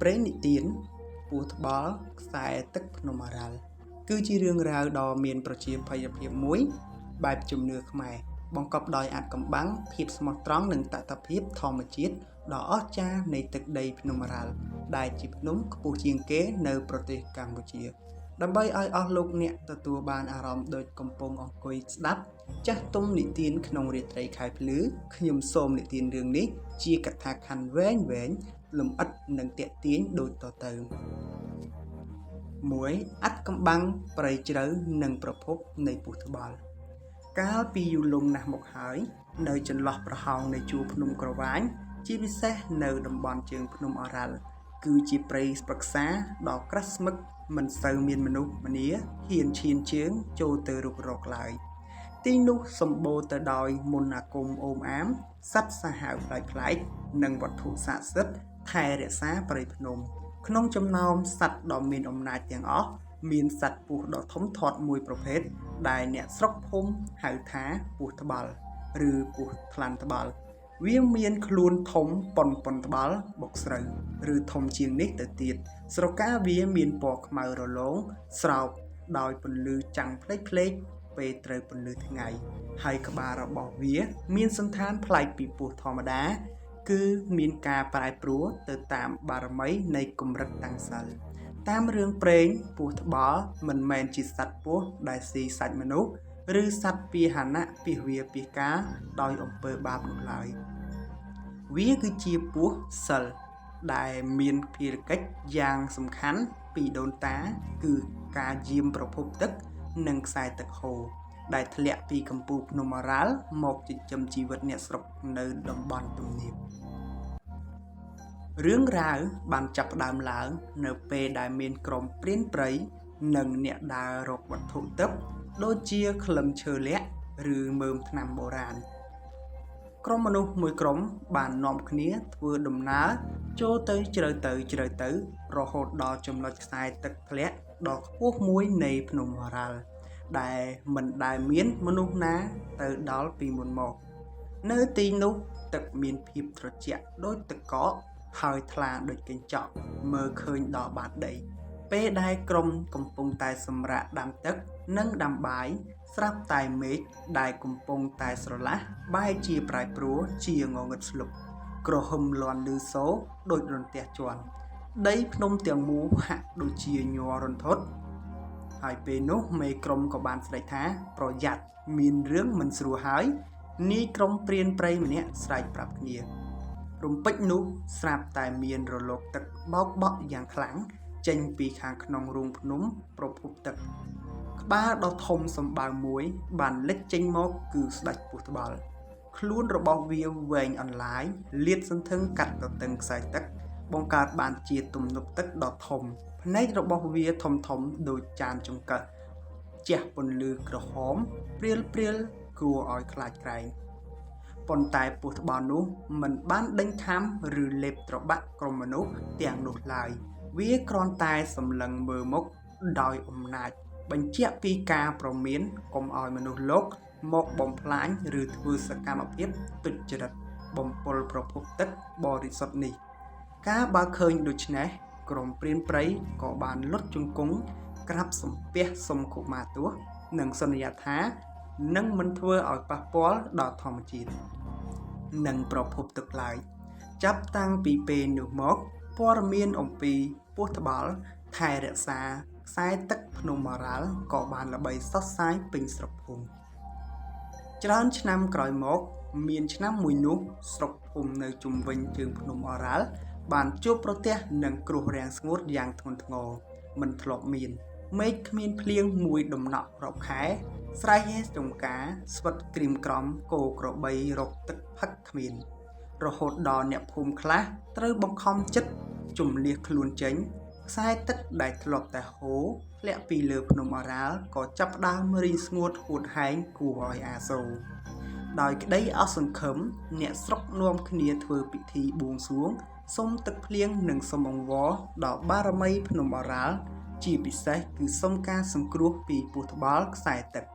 ព្រេងនិទានពូថ្បល់ខ្សែទឹកភ្នំអរ៉ាល់គឺជារឿងរ៉ាវដ៏មានប្រជាប្រិយភាពមួយបែបជំនឿខ្មែរបង្កប់ដោយអត្ថកម្បាំងភាពស្មោះត្រង់និងតថភាពធម្មជាតិដ៏អស្ចារ្យនៃទឹកដីភ្នំអរ៉ាល់ដែលជាភ្នំខ្ពស់ជាងគេនៅប្រទេសកម្ពុជាដើម្បីឲ្យអស់លោកអ្នកទទួលបានអារម្មណ៍ដូចកំពុងអង្គុយស្ដាប់ចាស់ទុំនិទានក្នុងរាត្រីខែភ្លឺខ្ញុំសូមនិទានរឿងនេះជាកថាខណ្ឌវែងលំអិតនិងទាក់ទាញដូចតទៅ1អត្ថកម្បាំងព្រៃជ្រៅនិងប្រភពនៃពូថ្បល់កាលពីយូរលង់ណាស់មកហើយនៅចន្លោះប្រហោងនៃជួរភ្នំក្រវាញជាពិសេសនៅតំបន់ជើងភ្នំអរ៉ាល់គឺជាព្រៃព្រឹក្សាដ៏ក្រាស់ស្មឹកមិនសូវមានមនុស្សម្នាហ៊ានឈានជើងចូលទៅរុករកឡើយទីនោះសម្បូរទៅដោយមន្តអាគមអូមអាមសត្វសាហាវប្លែកៗនិងវត្ថុស័ក្តិសិទ្ធិថែរក្សាព្រៃភ្នំក្នុងចំណោមសត្វដ៏មានអំណាចទាំងអស់មានសត្វពស់ដ៏ធំធាត់មួយប្រភេទដែលអ្នកស្រុកភូមិហៅថាពស់ត្បាល់ឬពស់ថ្លាន់ត្បាល់វាមានខ្លួនធំប៉ុនត្បាល់បុកស្រូវឬធំជាងនេះទៅទៀតស្រកាវាមានពណ៌ខ្មៅរលោងស្រោបដោយពន្លឺចាំងផ្លេកពេលត្រូវពន្លឺថ្ងៃហើយក្បាលរបស់វាមានសន្តានប្លែកពីពស់ធម្មតាគឺមានការប្រែប្រួលទៅតាមបារមីនៃកម្រិតតាំងសិលតាមរឿងព្រេងពស់ត្បាល់មិនមែនជាសត្វពស់ដែលស៊ីសាច់មនុស្សឬសត្វពាហនៈពាសវាពាសកាលដោយអំពើបាបនោះឡើយវាគឺជាពស់សិលដែលមានភារកិច្ចយ៉ាងសំខាន់ពីដូនតាគឺការយាមប្រភពទឹកនិងខ្សែទឹកហូរដែលធ្លាក់ពីកំពូលភ្នំអរ៉ាល់មកចិញ្ចឹមជីវិតអ្នកស្រុកនៅតំបន់ទំនាបរឿងរ៉ាវបានចាប់ផ្ដើមឡើងនៅពេលដែលមានក្រុមព្រានព្រៃនិងអ្នកដើររកវត្ថុទិព្វដូចជាក្លឹមឈើលាក់ឬមើមថ្នាំបុរាណក្រុមមនុស្សមួយក្រុមបាននាំគ្នាធ្វើដំណើរចូលទៅជ្រៅទៅរហូតដល់ចំណុចខ្សែទឹកធ្លាក់ដ៏ខ្ពស់មួយនៃភ្នំអរ៉ាល់ដែលមិនដែលមានមនុស្សណាទៅដល់ពីមុនមកនៅទីនោះទឹកមានភាពត្រជាក់ដូចទឹកកកហើយថ្លាដូចកញ្ចក់មើលឃើញដល់បាតដីពេលដែលក្រុមកំពុងតែសម្រាកដាំទឹកនិងដាំបាយស្រាប់តែមេឃដែលកំពុងតែស្រឡះបែរជាប្រែប្រួលជាងងឹតស្លុបក្រហមលាន់ឮសូរដូចរន្ទះជន់ដីភ្នំទាំងមូលហាក់ដូចជាញ័ររន្ធត់ហើយពេលនោះមេក្រុមក៏បានស្រែកថាប្រយ័ត្នមានរឿងមិនស្រួលហើយនាយក្រុមព្រានព្រៃម្នាក់ស្រែកប្រាប់គ្នារំពេចនោះស្រាប់តែមានរលកទឹកបោកបក់យ៉ាងខ្លាំងចេញពីខាងក្នុងរូងភ្នំប្រភពទឹកក្បាលដ៏ធំសម្បើមមួយបានលេចចេញមកគឺស្ដេចពស់ត្បាល់ខ្លួនរបស់វាវែងអន្លាយលាតសន្ធឹងកាត់ទៅទិងខ្សែទឹកបង្កើតបានជាទំនប់ទឹកដ៏ធំភ្នែករបស់វាធំដូចចានចង្កឹះជះពន្លឺក្រហមព្រាលគួរឲ្យខ្លាចក្រែងប៉ុន្តែពស់ត្បាល់នោះមិនបានដេញខាំឬលេបត្របាក់ក្រុមមនុស្សទាំងនោះឡើយវាគ្រាន់តែសម្លឹងមើលមុខដោយអំណាចបញ្ជាក់ពីការប្រមានកុំឲ្យមនុស្សលោកមកបំផ្លាញឬធ្វើសកម្មភាពទុច្ចរិតបំពុលប្រភពទឹកបរិសុទ្ធនេះការបើឃើញដូច្នេះក្រុមព្រានព្រៃក៏បានលុតជង្គង់ក្រាបសំពះសុំកុមារទោសនិងសន្យាថានឹងមិនធ្វើឲ្យប៉ះពាល់ដល់ធម្មជាតិនិងប្រភពទឹកឡើយចាប់តាំងពីពេលនោះមកព័ត៌មានអំពីពស់ត្បាល់ថែរក្សាខ្សែទឹកភ្នំអរ៉ាល់ក៏បានល្បីសុសសាយពេញស្រុកភូមិច្រើនឆ្នាំក្រោយមកមានឆ្នាំមួយនោះស្រុកភូមិនៅជុំវិញជើងភ្នំអរ៉ាល់បានជួបប្រទះនឹងគ្រោះរាំងស្ងួតយ៉ាងធ្ងន់ធ្ងរមិនធ្លាប់មានមេឃគ្មានភ្លៀងមួយដំណក់រាប់ខែស្រែហេស្តុងការស្វិតក្រៀមក្រំគោក្របីរកទឹកផឹកគ្មានរហូតដល់អ្នកភូមិខ្លះត្រូវបង្ខំចិត្តជំលះខ្លួនចេញខ្សែទឹកដែលធ្លាប់តែហូរធ្លាក់ពីលើភ្នំអរ៉ាល់ក៏ចាប់ផ្ដើមរីងស្ងួតហួតហែងគួរឲ្យអាសូរដោយក្តីអស់សង្ឃឹមអ្នកស្រុកនាំគ្នាធ្វើពិធីបួងសួងសុំទឹកភ្លៀងនិងសុំអង្វរដល់បារមីភ្នំអរ៉ាល់ជាពិសេសគឺសុំការសង្គ្រោះពីពស់ត្បាល់ខ្សែទឹក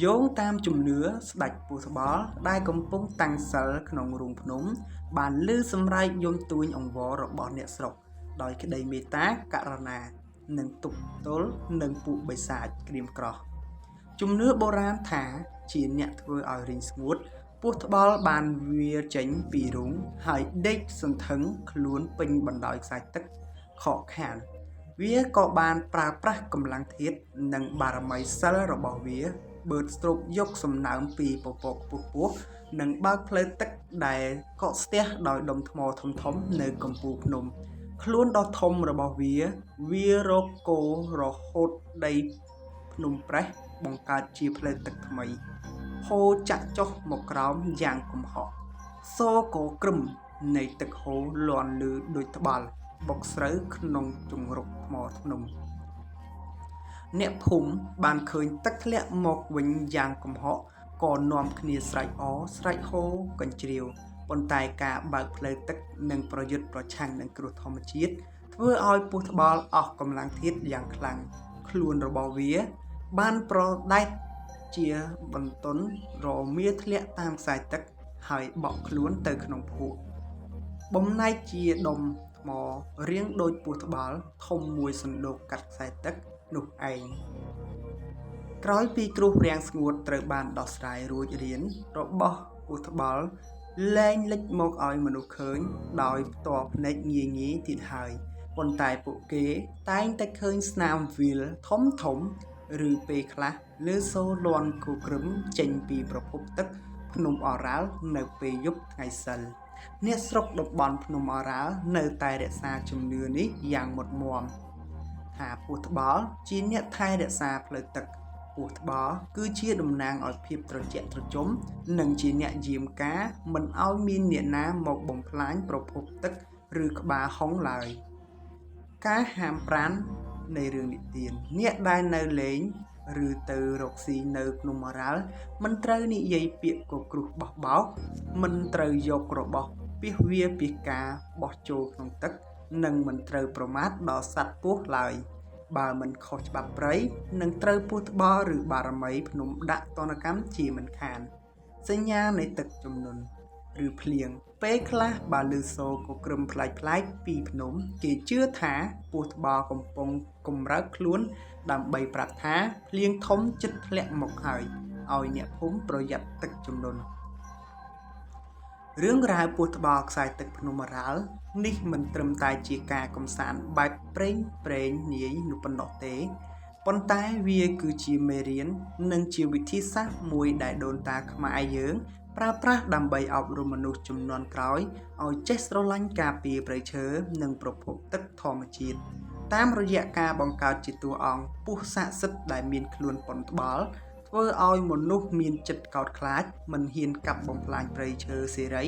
យោងតាមជំនឿស្ដេចពស់ត្បាល់ដែលកំពុងតាំងសិលក្នុងរូងភ្នំបានឮសម្រែកយំទួញអង្វររបស់អ្នកស្រុក ដោយក្តីមេត្តាករុណានិងទប់ទល់នឹងពួកបិសាចក្រៀមក្រោះជំនឿបុរាណថាជាអ្នកធ្វើឲ្យរីងស្ងួតពស់ត្បាល់បានវាចេញពីរូងហើយដេកសន្ធឹងខ្លួនពេញបណ្ដោយខ្សែទឹកខកខានវាក៏បានប្រើប្រាស់កម្លាំងធាតុនិងបារមីសិលរបស់វាបឺតស្រូបយកសំណើមពីពពកខ្ពស់និងបើកផ្លូវទឹកដែលកកស្ទះដោយដុំថ្មធំៗនៅកំពូលភ្នំខ្លួនដ៏ធំរបស់វារកគោរហូតដីភ្នំប្រេះបង្កើតជាផ្លូវទឹកថ្មីហូរចាក់ចុះមកក្រោមយ៉ាងគំហកសូរក៏ក្រឹមនៃទឹកហូរលាន់លឺដូចត្បាល់បុកស្រូវក្នុងជង្រុកថ្មភ្នំអ្នកភូមិបានឃើញទឹកធ្លាក់មកវិញយ៉ាងគំហកក៏នាំគ្នាស្រែកអស្រែកហូកញ្ជ្រៀវប៉ុន្តែការបើកផ្លូវទឹកនិងប្រយុទ្ធប្រឆាំងនឹងគ្រោះធម្មជាតិធ្វើឲ្យពស់ត្បាល់អស់កម្លាំងធាតុយ៉ាងខ្លាំងខ្លួនរបស់វាបានប្រដែតជាបន្ទន់រមាធ្លាក់តាមខ្សែទឹកហើយបក់ខ្លួនទៅក្នុងភក់បំណែកជាដុំថ្មរាងដូចពស់ត្បាល់ធំមួយសណ្ដូកកាត់ខ្សែទឹកនោះឯងក្រោយពីគ្រោះរាំងស្ងួតត្រូវបានដោះស្រាយរួចរានរបស់ពស់ត្បាល់លែងលេចមកឲ្យមនុស្សឃើញដោយផ្ទាល់ភ្នែកងាយៗទៀតហើយប៉ុន្តែពួកគេតែងតែឃើញស្នាមវាលធំឬពេលខ្លះលើសូរលាន់គូក្រឹមចេញពីប្រភពទឹកភ្នំអរ៉ាល់នៅពេលយប់ថ្ងៃសិលអ្នកស្រុកតំបន់ភ្នំអរ៉ាល់នៅតែរក្សាជំនឿនេះយ៉ាងមុតមាំថាពស់ត្បាល់ជាអ្នកថែរក្សាផ្លូវទឹកពស់ត្បាល់គឺជាតំណាងឲ្យភាពត្រជាក់ត្រជុំនិងជាអ្នកយាមការមិនឲ្យមានអ្នកណាមកបំផ្លាញប្រភពទឹកឬក្បាលហុងឡើយការហាមប្រាមនៃរឿងនិទានអ្នកដែលនៅលេងឬទៅរកស៊ីនៅភ្នំអរ៉ាល់មិនត្រូវនិយាយពាក្យគគ្រោះបោះបោកមិនត្រូវយករបស់ពាសវាពាសការបោះចូលក្នុងទឹកនិងមិនត្រូវប្រមាថដល់សត្វពស់ឡើយបើមិនខុសច្បាប់ព្រៃនឹងត្រូវពស់ត្បាល់ឬបារមីភ្នំដាក់ទណ្ឌកម្មជាមិនខានសញ្ញានៃទឹកជំនន់ឬភ្លៀងពេលខ្លះបើឮសូរក៏ក្រឹមប្លែកពីភ្នំគេជឿថាពស់ត្បាល់កំពុងកម្រើកខ្លួនដើម្បីប្រាប់ថាភ្លៀងធំជិតធ្លាក់មកហើយឲ្យអ្នកភូមិប្រយ័ត្នទឹកជំនន់រឿងរ៉ាវពស់ត្បាល់ខ្សែទឹកភ្នំអរ៉ាល់នេះមិនត្រឹមតែជាការកម្សាន្តបែបព្រេងនាយនោះប៉ុណ្ណោះទេប៉ុន្តែវាគឺជាមេរៀននិងជាវិធីសាស្ត្រមួយដែលដូនតាខ្មែរយើងប្រើប្រាស់ដើម្បីអប់រំមនុស្សជំនាន់ក្រោយឲ្យចេះស្រឡាញ់ការពារព្រៃឈើនិងប្រភពទឹកធម្មជាតិតាមរយៈការបង្កើតជាតួអង្គពស់ស័ក្តិសិទ្ធិដែលមានខ្លួនប៉ុនត្បាល់ធ្វើឲ្យមនុស្សមានចិត្តកោតខ្លាចមិនហ៊ានកាប់បំផ្លាញព្រៃឈើសេរី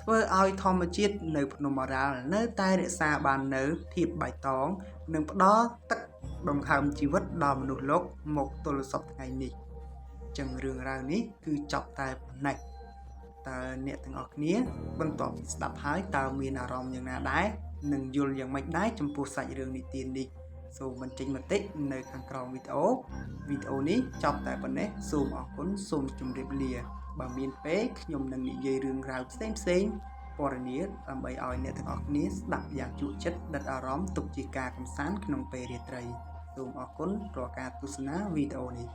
ធ្វើឲ្យធម្មជាតិនៅភ្នំអរ៉ាល់នៅតែរក្សាបាននូវភាពបៃតងនិងផ្ដល់ទឹកដង្ហើមជីវិតដល់មនុស្សលោកមកទល់សពថ្ងៃនេះចឹងរឿងរ៉ាវនេះគឺចប់តែប៉ុណ្ណេះតើអ្នកទាំងអស់គ្នាបន្ទាប់ពីស្ដាប់ហើយតើមានអារម្មណ៍យ៉ាងណាដែរនិងយល់យ៉ាងម៉េចដែរចំពោះសាច់រឿងនិទាននេះសូមបញ្ចេញមតិនៅខាងក្រោមវីដេអូនេះចប់តែប៉ុណ្ណេះសូមអរគុណសូមជម្រាបលាបើមានពេលខ្ញុំនឹងនិយាយរឿងរ៉ាវផ្សេងពណ៌នាដើម្បីឲ្យអ្នកទាំងអស់គ្នាស្ដាប់យ៉ាងជក់ចិត្តដិតអារម្មណ៍ទុកជាការកម្សាន្តក្នុងពេលរាត្រីសូមអរគុណរាល់ការទស្សនាវីដេអូនេះ